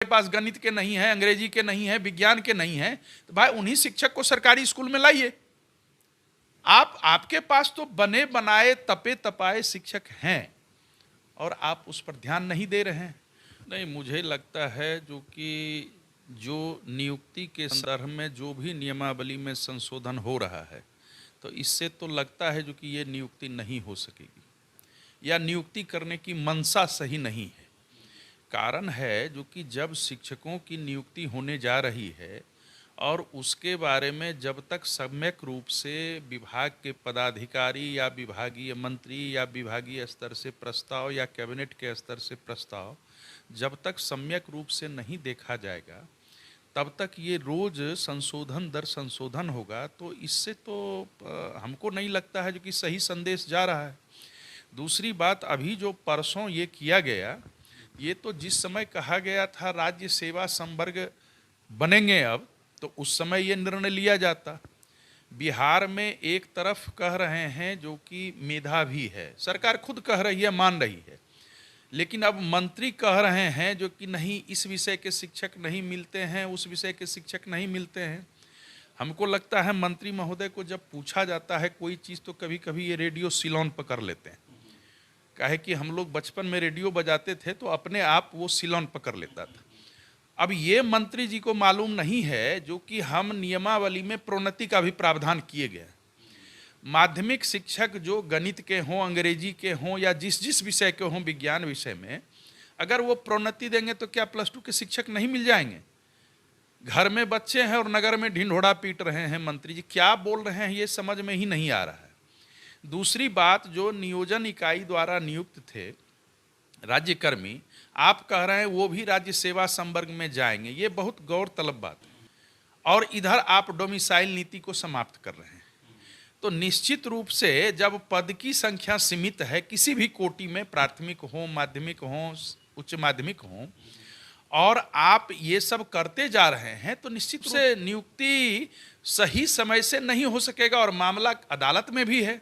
पास गणित के नहीं है, अंग्रेजी के नहीं है, विज्ञान के नहीं है, तो भाई उन्हीं शिक्षक को सरकारी स्कूल में लाइए। आपके पास तो बने बनाए तपे तपाए शिक्षक हैं और आप उस पर ध्यान नहीं दे रहे हैं। नहीं, मुझे लगता है जो नियुक्ति के संदर्भ में जो भी नियमावली में संशोधन हो रहा है, तो इससे तो लगता है कि ये नियुक्ति नहीं हो सकेगी या नियुक्ति करने की मंशा सही नहीं है। कारण है कि जब शिक्षकों की नियुक्ति होने जा रही है और उसके बारे में जब तक सम्यक रूप से विभाग के पदाधिकारी या विभागीय मंत्री या विभागीय स्तर से प्रस्ताव या कैबिनेट के स्तर से प्रस्ताव जब तक सम्यक रूप से नहीं देखा जाएगा, तब तक ये रोज संशोधन दर संशोधन होगा। तो इससे तो हमको नहीं लगता है कि सही संदेश जा रहा है। दूसरी बात, अभी जो परसों ये किया गया, ये तो जिस समय कहा गया था राज्य सेवा संवर्ग बनेंगे अब, तो उस समय ये निर्णय लिया जाता। बिहार में एक तरफ कह रहे हैं जो कि मेधावी है, सरकार खुद कह रही है, मान रही है, लेकिन अब मंत्री कह रहे हैं जो कि नहीं, इस विषय के शिक्षक नहीं मिलते हैं, उस विषय के शिक्षक नहीं मिलते हैं। हमको लगता है मंत्री महोदय को जब पूछा जाता है कोई चीज़ तो कभी कभी ये रेडियो सिलोन पकड़ लेते हैं। काहे कि हम लोग बचपन में रेडियो बजाते थे तो अपने आप वो सिलोन पकड़ लेता था। अब ये मंत्री जी को मालूम नहीं है जो कि हम नियमावली में प्रोन्नति का भी प्रावधान किए गए। माध्यमिक शिक्षक जो गणित के हों, अंग्रेजी के हों या जिस जिस विषय के हों, विज्ञान विषय में, अगर वो प्रोन्नति देंगे तो क्या +2 के शिक्षक नहीं मिल जाएंगे? घर में बच्चे हैं और नगर में ढिंढोरा पीट रहे हैं। मंत्री जी क्या बोल रहे हैं ये समझ में ही नहीं आ रहा है। दूसरी बात, जो नियोजन इकाई द्वारा नियुक्त थे राज्यकर्मी, आप कह रहे हैं वो भी राज्य सेवा संवर्ग में जाएंगे, ये बहुत गौरतलब बात है। और इधर आप डोमिसाइल नीति को समाप्त कर रहे हैं। तो निश्चित रूप से जब पद की संख्या सीमित है किसी भी कोटि में, प्राथमिक हो, माध्यमिक हो, उच्च माध्यमिक हो, और आप ये सब करते जा रहे हैं, तो निश्चित रूप से नियुक्ति सही समय से नहीं हो सकेगा। और मामला अदालत में भी है।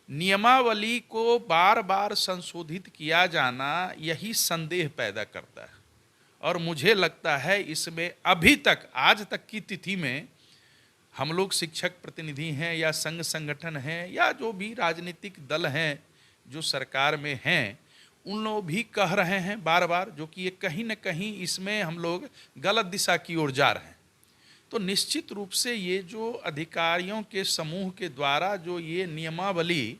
नियमावली को बार बार संशोधित किया जाना यही संदेह पैदा करता है। और मुझे लगता है इसमें अभी तक, आज तक की तिथि में, हम लोग शिक्षक प्रतिनिधि हैं या संघ संगठन हैं या जो भी राजनीतिक दल हैं जो सरकार में हैं, उन लोग भी कह रहे हैं बार बार जो कि ये कहीं न कहीं इसमें हम लोग गलत दिशा की ओर जा रहे हैं। तो निश्चित रूप से ये जो अधिकारियों के समूह के द्वारा जो ये नियमावली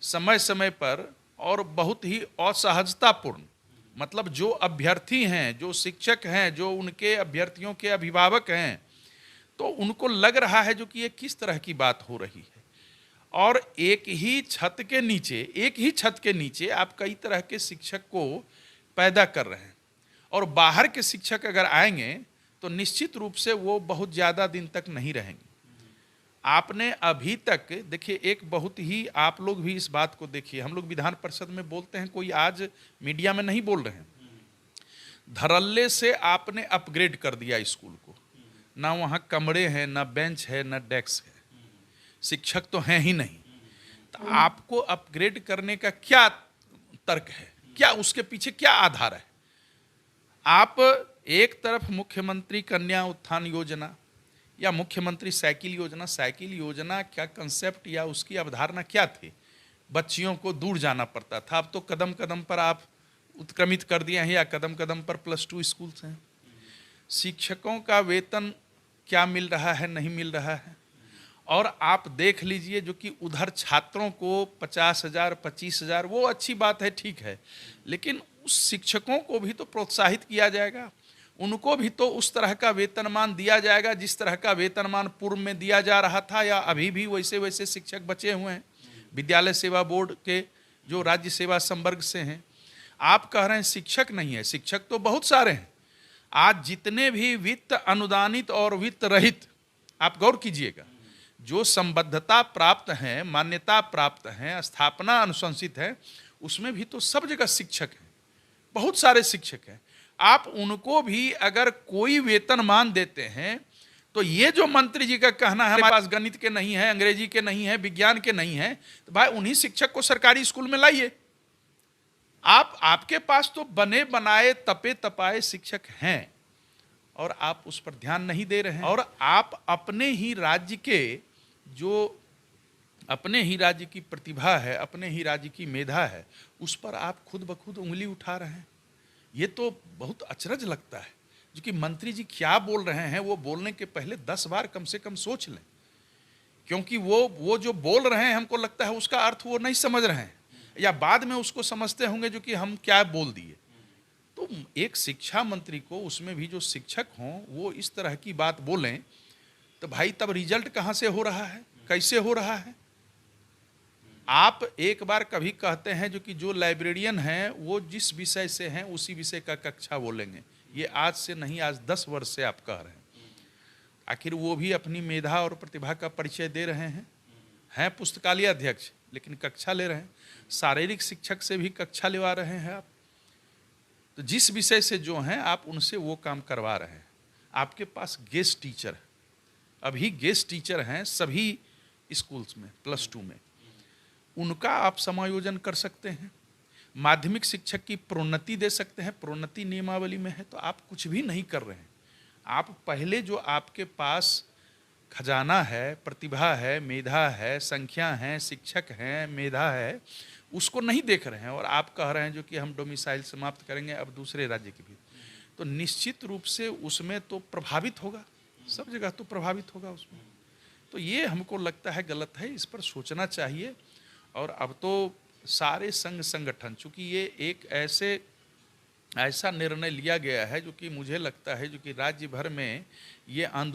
समय समय पर और बहुत ही असहजतापूर्ण, मतलब जो अभ्यर्थी हैं, जो शिक्षक हैं, जो उनके अभ्यर्थियों के अभिभावक हैं, तो उनको लग रहा है जो कि ये किस तरह की बात हो रही है। और एक ही छत के नीचे आप कई तरह के शिक्षक को पैदा कर रहे हैं। और बाहर के शिक्षक अगर आएंगे तो निश्चित रूप से वो बहुत ज़्यादा दिन तक नहीं रहेंगे। आपने अभी तक देखिए, एक बहुत ही, आप लोग भी इस बात को देखिए, हम लोग विधान परिषद में बोलते हैं, कोई आज मीडिया में नहीं बोल रहे हैं। धड़ल्ले से आपने अपग्रेड कर दिया स्कूल को। ना वहाँ कमरे हैं, ना बेंच है, ना डेस्क है, शिक्षक तो हैं ही नहीं। तो आपको अपग्रेड करने का क्या तर्क है? क्या उसके पीछे क्या आधार है? आप एक तरफ मुख्यमंत्री कन्या उत्थान योजना या मुख्यमंत्री साइकिल योजना क्या कंसेप्ट या उसकी अवधारणा क्या थी? बच्चियों को दूर जाना पड़ता था। अब तो कदम कदम पर आप उत्क्रमित कर दिए हैं या कदम कदम पर +2 स्कूल्स हैं। शिक्षकों का वेतन क्या मिल रहा है, नहीं मिल रहा है। और आप देख लीजिए जो कि उधर छात्रों को 50,000, 25,000, वो अच्छी बात है, ठीक है, लेकिन उस शिक्षकों को भी तो प्रोत्साहित किया जाएगा, उनको भी तो उस तरह का वेतनमान दिया जाएगा जिस तरह का वेतनमान पूर्व में दिया जा रहा था, या अभी भी वैसे वैसे शिक्षक बचे हुए हैं विद्यालय सेवा बोर्ड के जो राज्य सेवा संवर्ग से हैं। आप कह रहे हैं शिक्षक नहीं है, शिक्षक तो बहुत सारे हैं। आज जितने भी वित्त अनुदानित और वित्त रहित, आप गौर कीजिएगा, जो संबद्धता प्राप्त हैं, मान्यता प्राप्त हैं, स्थापना अनुशंसित है, उसमें भी तो सब जगह शिक्षक हैं, बहुत सारे शिक्षक हैं। आप उनको भी अगर कोई वेतनमान देते हैं तो ये जो मंत्री जी का कहना है हमारे पास गणित के नहीं है, अंग्रेजी के नहीं है, विज्ञान के नहीं है, तो भाई उन्हीं शिक्षक को सरकारी स्कूल में लाइए। आपके पास तो बने बनाए तपे तपाए शिक्षक हैं और आप उस पर ध्यान नहीं दे रहे हैं। और आप अपने ही राज्य के जो अपने ही राज्य की प्रतिभा है, अपने ही राज्य की मेधा है, उस पर आप खुद ब खुद उंगली उठा रहे हैं। ये तो बहुत अचरज लगता है। जो कि मंत्री जी क्या बोल रहे हैं वो बोलने के पहले 10 बार कम से कम सोच लें, क्योंकि वो जो बोल रहे हैं हमको लगता है उसका अर्थ वो नहीं समझ रहे हैं, या बाद में उसको समझते होंगे जो कि हम क्या बोल दिए। तो एक शिक्षा मंत्री को, उसमें भी जो शिक्षक हों, वो इस तरह की बात बोलें तो भाई तब रिजल्ट कहाँ से हो रहा है, कैसे हो रहा है? आप एक बार कभी कहते हैं जो कि जो लाइब्रेरियन हैं वो जिस विषय से हैं उसी विषय का कक्षा बोलेंगे। ये आज से नहीं, आज 10 वर्ष से आप कह रहे हैं। आखिर वो भी अपनी मेधा और प्रतिभा का परिचय दे रहे हैं पुस्तकालय अध्यक्ष, लेकिन कक्षा ले रहे हैं। शारीरिक शिक्षक से भी कक्षा लेवा रहे हैं आप। तो जिस विषय से जो हैं आप उनसे वो काम करवा रहे हैं। आपके पास गेस्ट टीचर है, अभी गेस्ट टीचर हैं सभी स्कूल्स में, +2 में, उनका आप समायोजन कर सकते हैं। माध्यमिक शिक्षक की प्रोन्नति दे सकते हैं, प्रोन्नति नियमावली में है। तो आप कुछ भी नहीं कर रहे हैं। आप पहले जो आपके पास खजाना है, प्रतिभा है, मेधा है, संख्या है, शिक्षक हैं, मेधा है, उसको नहीं देख रहे हैं। और आप कह रहे हैं जो कि हम डोमिसाइल समाप्त करेंगे अब दूसरे राज्य के भी, तो निश्चित रूप से उसमें तो प्रभावित होगा, सब जगह तो प्रभावित होगा उसमें। तो ये हमको लगता है गलत है, इस पर सोचना चाहिए। और अब तो सारे संघ संगठन, चूंकि ये एक ऐसा निर्णय लिया गया है जो कि मुझे लगता है जो कि राज्य भर में ये आंदोलन